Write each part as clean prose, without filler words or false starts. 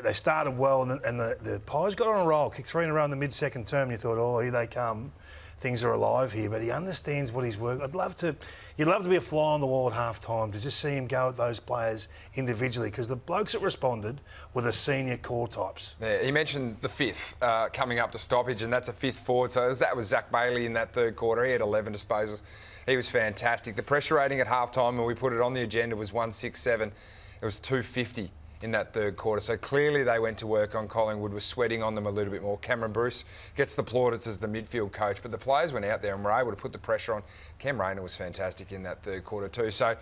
They started well, and the Pies got on a roll, kicked 3 in a row in the mid-second term, and you thought, oh, here they come. Things are alive here, but he understands what he's working. You'd love to be a fly on the wall at half-time to just see him go at those players individually, because the blokes that responded were the senior core types. Yeah, he mentioned the fifth coming up to stoppage, and that's a fifth forward. So that was Zach Bailey in that third quarter. He had 11 disposals. He was fantastic. The pressure rating at half-time, when we put it on the agenda, was 167. It was 250 in that third quarter. So clearly they went to work on Collingwood, was sweating on them a little bit more. Cameron Bruce gets the plaudits as the midfield coach, but the players went out there and were able to put the pressure on. Cam Rayner was fantastic in that third quarter too. So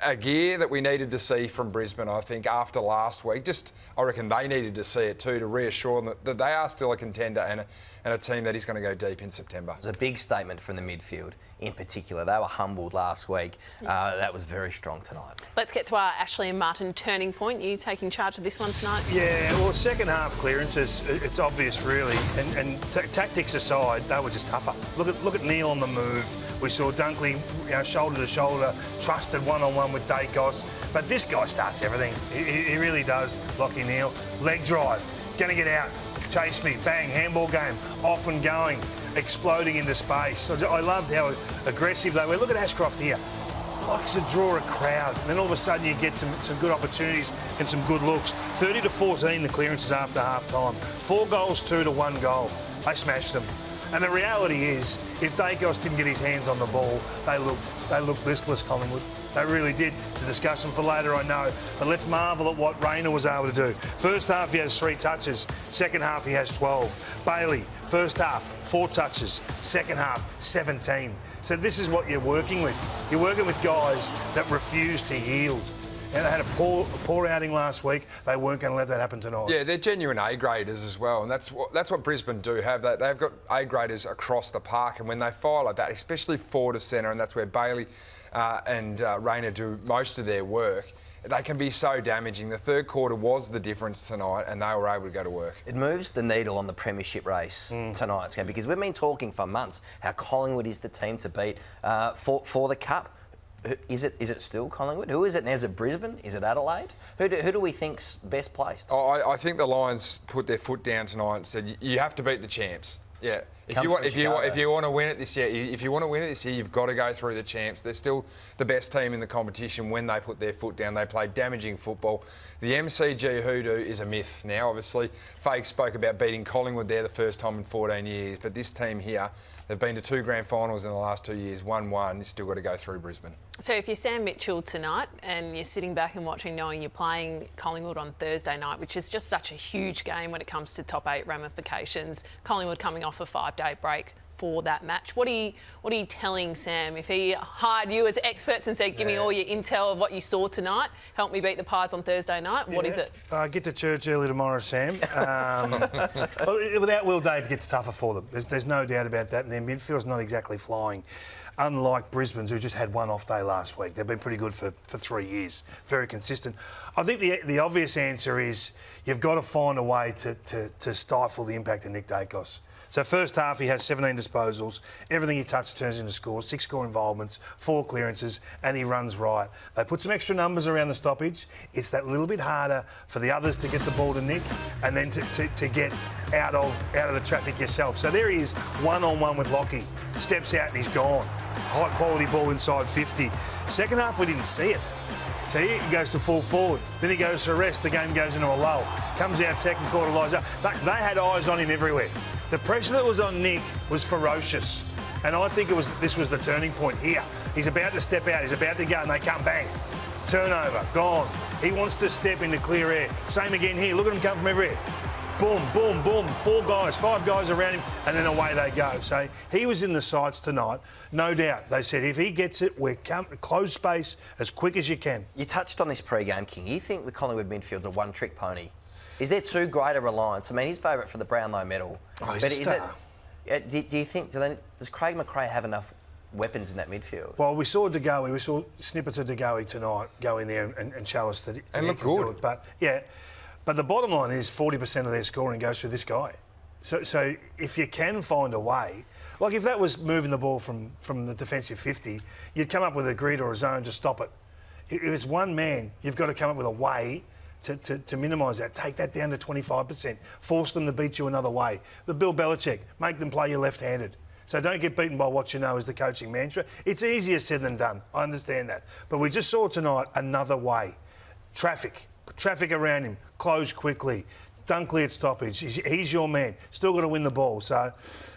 a gear that we needed to see from Brisbane, I think, after last week. I reckon they needed to see it too, to reassure them that they are still a contender and a team that is going to go deep in September. It was a big statement from the midfield in particular. They were humbled last week. That was very strong tonight. Let's get to our Ashley and Martin turning point. You taking charge of this one tonight? Yeah, well, second half clearances, it's obvious really, and tactics aside, they were just tougher. Look at Neil on the move. We saw Dunkley, shoulder to shoulder, trusted one-on-one with Dacos. But this guy starts everything. He really does, Lachie Neale. Leg drive, going to get out, chase me, bang, handball game, off and going, exploding into space. I loved how aggressive they were. Look at Ashcroft here. Likes to draw a crowd, and then all of a sudden you get some good opportunities and some good looks. 30-14 the clearances after half-time. 4 goals, 2 to 1 goal. They smashed them. And the reality is, if Dacos didn't get his hands on the ball, they looked listless, Collingwood. They really did. It's a discussion for later, I know. But let's marvel at what Rayner was able to do. First half, he has 3 touches. Second half, he has 12. Bailey, first half, 4 touches. Second half, 17. So this is what you're working with. You're working with guys that refuse to yield. And they had a poor outing last week. They weren't going to let that happen tonight. Yeah, they're genuine A-graders as well, and that's what Brisbane do have. They've got A-graders across the park, and when they fire like that, especially forward of centre, and that's where Bailey and Rayner do most of their work, they can be so damaging. The third quarter was the difference tonight, and they were able to go to work. It moves the needle on the premiership race tonight's game, because we've been talking for months how Collingwood is the team to beat for the Cup. Is it still Collingwood? Who is it now? Is it Brisbane? Is it Adelaide? Who do we think's best placed? I think the Lions put their foot down tonight and said you have to beat the champs. Yeah. If you want to win it this year, you've got to go through the champs. They're still the best team in the competition when they put their foot down. They play damaging football. The MCG hoodoo is a myth now. Obviously, Fake spoke about beating Collingwood there the first time in 14 years, but this team here, they've been to 2 grand finals in the last 2 years, 1-1. You've still got to go through Brisbane. So if you're Sam Mitchell tonight and you're sitting back and watching, knowing you're playing Collingwood on Thursday night, which is just such a huge game when it comes to top 8 ramifications, Collingwood coming off a 5-day break for that match. What are you telling Sam? If he hired you as experts and said, give me all your intel of what you saw tonight, help me beat the Pies on Thursday night, what is it? Get to church early tomorrow, Sam. Without Will Day, it gets tougher for them. There's no doubt about that, and their midfield's not exactly flying. Unlike Brisbane's, who just had 1 off day last week. They've been pretty good for 3 years. Very consistent. I think the obvious answer is you've got to find a way to stifle the impact of Nick Dacos. So first half, he has 17 disposals. Everything he touches turns into scores, 6 score involvements, 4 clearances, and he runs right. They put some extra numbers around the stoppage. It's that little bit harder for the others to get the ball to Nick and then to get out of the traffic yourself. So there he is, one-on-one with Lachie. Steps out and he's gone. High quality ball inside 50. Second half, we didn't see it. So he goes to full forward. Then he goes to rest. The game goes into a lull. Comes out second quarter, lies up. They had eyes on him everywhere. The pressure that was on Nick was ferocious. And I think this was the turning point here. He's about to step out. He's about to go and they come bang. Turnover. Gone. He wants to step into clear air. Same again here. Look at him come from everywhere. Boom, boom, boom. 4 guys, 5 guys around him, and then away they go. So he was in the sights tonight, no doubt. They said if he gets it, we're close space as quick as you can. You touched on this pre-game, King. You think the Collingwood midfield's a one-trick pony? Is there too great a reliance? I mean, he's favourite for the Brownlow medal. Oh, he's a star. Do you think, does Craig McRae have enough weapons in that midfield? Well, we saw DeGoey, we saw snippets of DeGoey tonight go in there and show us that he look can do good. it. But, yeah. But the bottom line is 40% of their scoring goes through this guy. So if you can find a way, like if that was moving the ball from the defensive 50, you'd come up with a grid or a zone to stop it. If it's one man, you've got to come up with a way to minimise that. Take that down to 25%. Force them to beat you another way. The Bill Belichick, make them play you left-handed. So don't get beaten by what you know is the coaching mantra. It's easier said than done. I understand that. But we just saw tonight another way. Traffic around him. Close quickly. Dunkley at stoppage. He's your man. Still got to win the ball. So,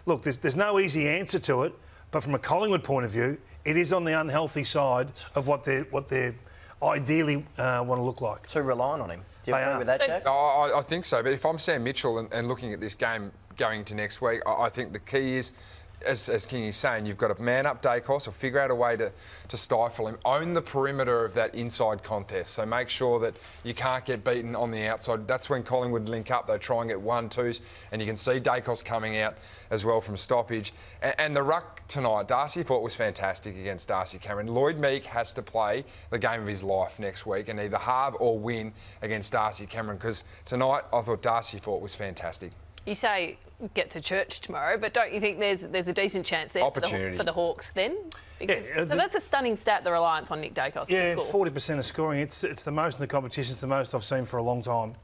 look, there's no easy answer to it. But from a Collingwood point of view, it is on the unhealthy side of what they ideally want to look like. Too reliant on him. Do you They agree are. with that, Jack? I think so. But if I'm Sam Mitchell and looking at this game going into next week, I think the key is, as Kingy's saying, you've got to man up Dacos or figure out a way to stifle him. Own the perimeter of that inside contest. So make sure that you can't get beaten on the outside. That's when Collingwood link up. They try and get 1-2s. And you can see Dacos coming out as well from stoppage. And the ruck tonight, Darcy Fort was fantastic against Darcy Cameron. Lloyd Meek has to play the game of his life next week and either halve or win against Darcy Cameron, because tonight I thought Darcy Fort was fantastic. You say get to church tomorrow, but don't you think there's a decent chance there Opportunity. for the Hawks then? Because, Yeah, so that's a stunning stat, the reliance on Nick Dacos Yeah, to score. 40% of scoring. It's the most in the competition. It's the most I've seen for a long time.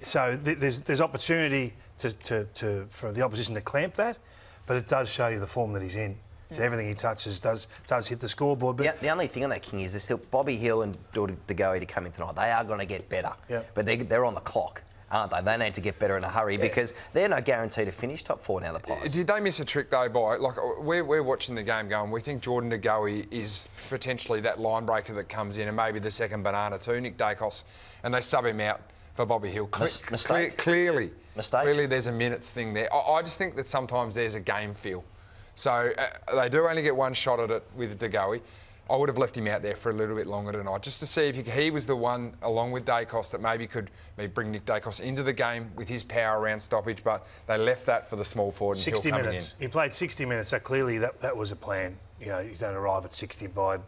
So there's opportunity for the opposition to clamp that, but it does show you the form that he's in. So everything he touches does hit the scoreboard. But Yeah, the only thing on that, King, is there's still Bobby Hill and De Goey to come in tonight. They are going to get better, Yeah. but they're on the clock, aren't they? They need to get better in a hurry because they're no guarantee to finish top 4 now, the Pies. Did they miss a trick though? We're watching the game going, we think Jordan De Goey is potentially that line breaker that comes in and maybe the second banana too, Nick Dacos, and they sub him out for Bobby Hill. Mistake. Clearly Mistake. there's a minutes thing there. I just think that sometimes there's a game feel. So they do only get one shot at it with De Goey. I would have left him out there for a little bit longer tonight, just to see if he was the one, along with Dacos, that maybe could bring Nick Dacos into the game with his power around stoppage, but they left that for the small forward and 60 Hill coming minutes. in. He played 60 minutes, so clearly that was a plan. You know, you don't arrive at 60 by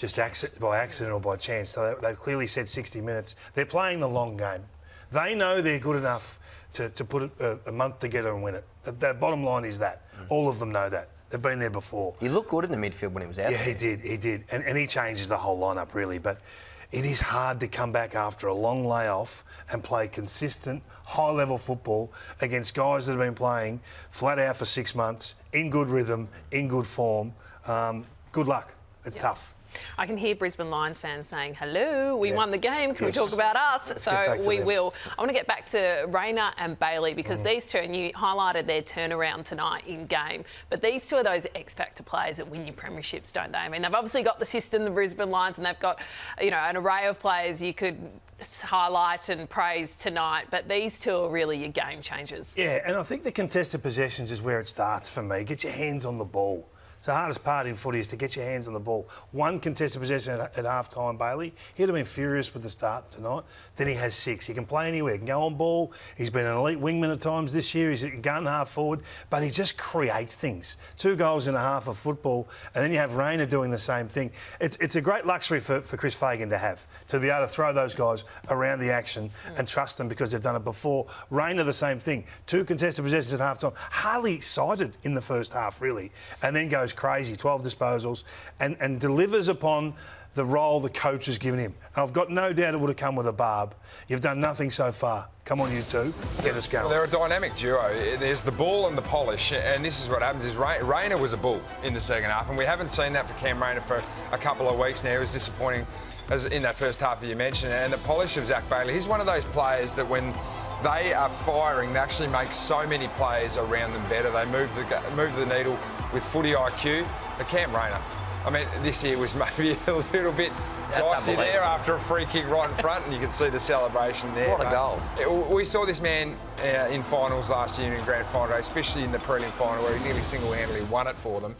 accident or by chance. So they've clearly said 60 minutes. They're playing the long game. They know they're good enough to put a month together and win it. The bottom line is that. All of them know that. They've been there before. He looked good in the midfield when he was out Yeah, there. he did. And he changes the whole lineup, really. But it is hard to come back after a long layoff and play consistent, high-level football against guys that have been playing flat out for 6 months, in good rhythm, in good form. Good luck. It's tough. I can hear Brisbane Lions fans saying, hello, we Yeah. won the game, can Yes. we talk about us? Let's get back So to we them. will. I want to get back to Rayner and Bailey because these two, and you highlighted their turnaround tonight in game, but these two are those X-factor players that win you premierships, don't they? I mean, they've obviously got the system, the Brisbane Lions, and they've got, an array of players you could highlight and praise tonight, but these two are really your game changers. Yeah, and I think the contested possessions is where it starts for me. Get your hands on the ball. It's the hardest part in footy is to get your hands on the ball. One contested possession at half-time, Bailey. He'd have been furious with the start tonight. Then he has 6. He can play anywhere. He can go on ball. He's been an elite wingman at times this year. He's a gun half forward. But he just creates things. 2 goals and a half of football. And then you have Rayner doing the same thing. It's a great luxury for Chris Fagan to have, to be able to throw those guys around the action and trust them because they've done it before. Rayner, the same thing. 2 contested possessions at half-time. Hardly excited in the first half, really. And then goes crazy, 12 disposals, and delivers upon the role the coach has given him. And I've got no doubt it would have come with a barb. You've done nothing so far. Come on, you two. Get us going. Well, they're a dynamic duo. There's the ball and the polish, and this is what happens is Rayner was a bull in the second half, and we haven't seen that for Cam Rayner for a couple of weeks now. It was disappointing as in that first half that you mentioned, and the polish of Zach Bailey. He's one of those players that when they are firing, they actually make so many players around them better. They move the needle with footy IQ. But Cam Rayner, I mean, this year was maybe a little bit dicey there after a free kick right in front, and you can see the celebration there. What a goal. We saw this man in finals last year in grand final, especially in the prelim final where he nearly single-handedly won it for them.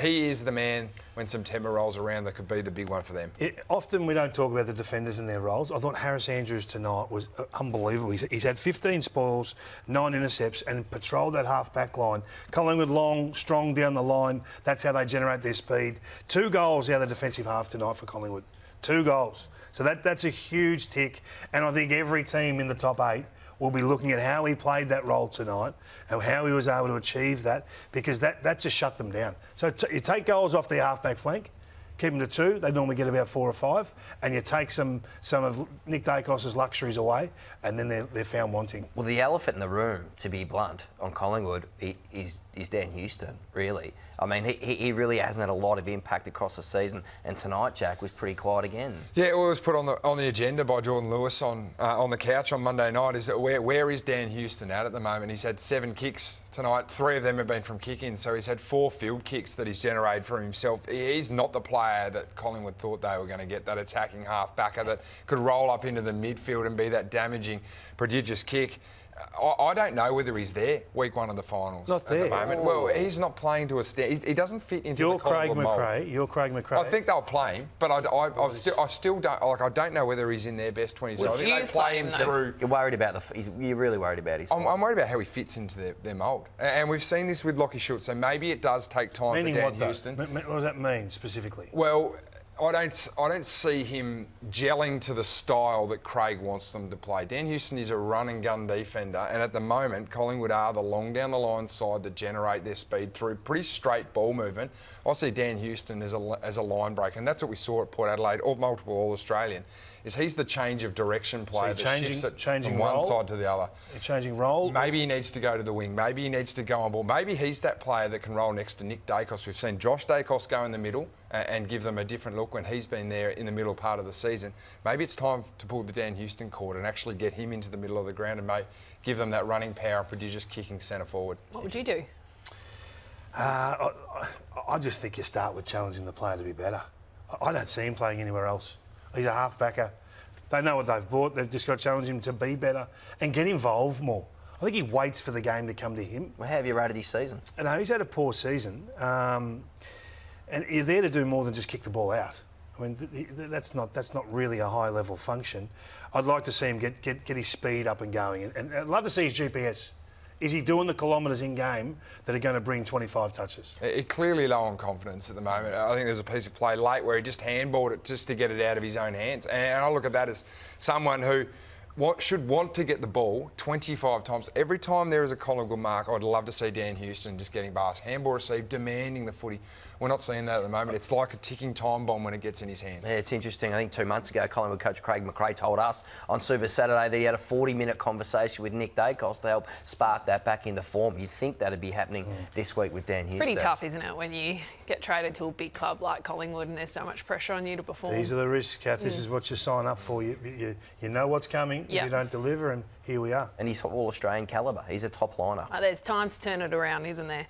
He is the man when September rolls around that could be the big one for them. Often we don't talk about the defenders and their roles. I thought Harris Andrews tonight was unbelievable. He's had 15 spoils, 9 intercepts, and patrolled that half-back line. Collingwood long, strong down the line. That's how they generate their speed. 2 goals out of the defensive half tonight for Collingwood. 2 goals. So that's a huge tick. And I think every team in the top 8 will be looking at how he played that role tonight and how he was able to achieve that, because that just shut them down. So you take goals off the half-back flank, keep them to 2. They normally get about 4 or 5, and you take some of Nick Dacos's luxuries away, and then they're found wanting. Well, the elephant in the room, to be blunt, on Collingwood is Dan Houston, really. I mean, he really hasn't had a lot of impact across the season, and tonight, Jack, was pretty quiet again. Yeah, it was put on the agenda by Jordan Lewis on the couch on Monday night. Is that where is Dan Houston at the moment? He's had 7 kicks tonight. 3 of them have been from kick-ins, so he's had 4 field kicks that he's generated for himself. He's not the player that Collingwood thought they were going to get, that attacking half-backer that could roll up into the midfield and be that damaging, prodigious kick. I don't know whether he's there week 1 of the finals Not there. at the moment. Well, he's not playing to a standard. He doesn't fit into the Collingwood mould. You're Craig McRae. I think they'll play him, but I still don't like. I don't know whether he's in their best 22. I think they play him through. You're worried about you're really worried about his. I'm worried about how he fits into their mould, and we've seen this with Lockie Schultz. So maybe it does take time Meaning for Dan what, though? Houston. What does that mean specifically? Well, I don't see him gelling to the style that Craig wants them to play. Dan Houston is a run and gun defender, and at the moment, Collingwood are the long down the line side that generate their speed through pretty straight ball movement. I see Dan Houston as a line breaker, and that's what we saw at Port Adelaide, or multiple All-Australian. Is he's the change of direction player that shifts it from one side to the other. Changing role. Maybe he needs to go to the wing. Maybe he needs to go on ball. Maybe he's that player that can roll next to Nick Dacos. We've seen Josh Dacos go in the middle and give them a different look when he's been there in the middle part of the season. Maybe it's time to pull the Dan Houston cord and actually get him into the middle of the ground and give them that running power and prodigious kicking centre forward. What would you do? I just think you start with challenging the player to be better. I don't see him playing anywhere else. He's a half-backer. They know what they've bought. They've just got to challenge him to be better and get involved more. I think he waits for the game to come to him. Well, how have you rated his season? No, he's had a poor season. And you're there to do more than just kick the ball out. I mean, that's not really a high-level function. I'd like to see him get his speed up and going. And I'd love to see his GPS. Is he doing the kilometres in game that are going to bring 25 touches? He's clearly low on confidence at the moment. I think there's a piece of play late where he just handballed it just to get it out of his own hands. And I look at that as someone who should want to get the ball 25 times. Every time there is a Collingwood mark, I'd love to see Dan Houston just getting past. Handball receive, demanding the footy. We're not seeing that at the moment. It's like a ticking time bomb when it gets in his hands. Yeah, it's interesting. I think 2 months ago, Collingwood coach Craig McRae told us on Super Saturday that he had a 40-minute conversation with Nick Dacos to help spark that back into form. You'd think that'd be happening this week with Dan Houston. Pretty tough, isn't it, when you get traded to a big club like Collingwood and there's so much pressure on you to perform? These are the risks, Kath. This is what you sign up for. You know what's coming if you don't deliver, and here we are. And he's all-Australian calibre. He's a top liner. There's time to turn it around, isn't there?